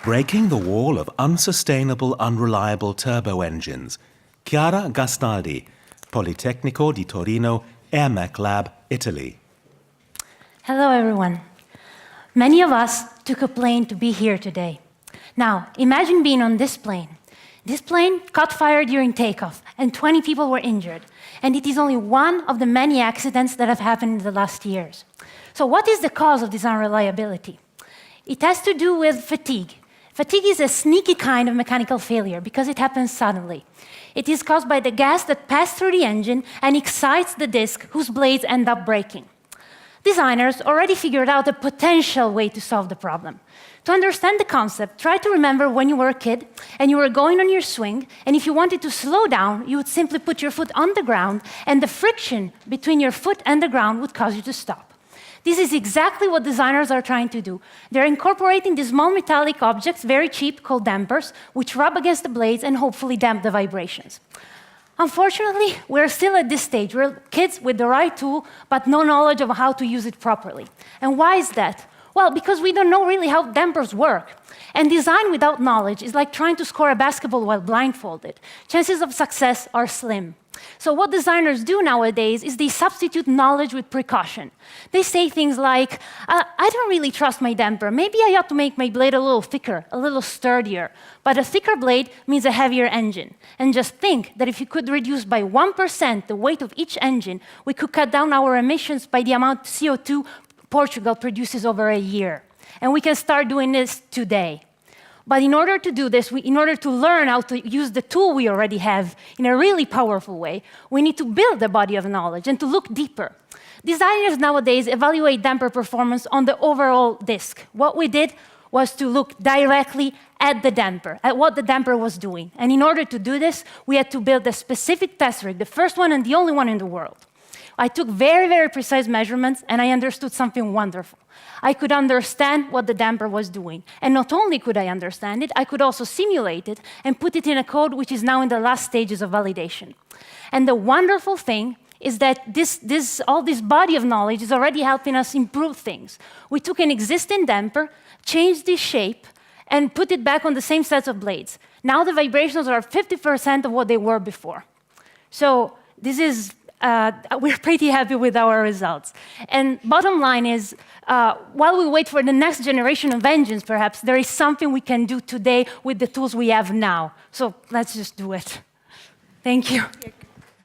Breaking the wall of unsustainable, unreliable turbo engines. Chiara Gastaldi, Politecnico di Torino, AirMech Lab, Italy. Hello, everyone. Many of us took a plane to be here today. Now, imagine being on this plane. This plane caught fire during takeoff, and 20 people were injured. And it is only one of the many accidents that have happened in the last years. So what is the cause of this unreliability? It has to do with fatigue. Fatigue is a sneaky kind of mechanical failure because it happens suddenly. It is caused by the gas that passes through the engine and excites the disc, whose blades end up breaking. Designers already figured out a potential way to solve the problem. To understand the concept, try to remember when you were a kid and you were going on your swing, and if you wanted to slow down, you would simply put your foot on the ground, and the friction between your foot and the ground would cause you to stop. This is exactly what designers are trying to do. They're incorporating these small metallic objects, very cheap, called dampers, which rub against the blades and hopefully damp the vibrations. Unfortunately, we're still at this stage. We're kids with the right tool, but no knowledge of how to use it properly. And why is that? Well, because we don't know really how dampers work. And design without knowledge is like trying to score a basketball while blindfolded. Chances of success are slim. So what designers do nowadays is they substitute knowledge with precaution. They say things like, I don't really trust my damper. Maybe I ought to make my blade a little thicker, a little sturdier. But a thicker blade means a heavier engine. And just think that if you could reduce by 1% the weight of each engine, we could cut down our emissions by the amount of CO2 Portugal produces over a year. And we can start doing this today. But in order to do this, in order to learn how to use the tool we already have in a really powerful way, we need to build a body of knowledge and to look deeper. Designers nowadays evaluate damper performance on the overall disc. What we did was to look directly at the damper, at what the damper was doing. And in order to do this, we had to build a specific test rig, the first one and the only one in the world. I took very, very precise measurements, and I understood something wonderful. I could understand what the damper was doing. And not only could I understand it, I could also simulate it and put it in a code which is now in the last stages of validation. And the wonderful thing is that all this body of knowledge is already helping us improve things. We took an existing damper, changed the shape, and put it back on the same sets of blades. Now the vibrations are 50% of what they were before. So this is we're pretty happy with our results. And bottom line is, while we wait for the next generation of engines, perhaps, there is something we can do today with the tools we have now. So let's just do it. Thank you.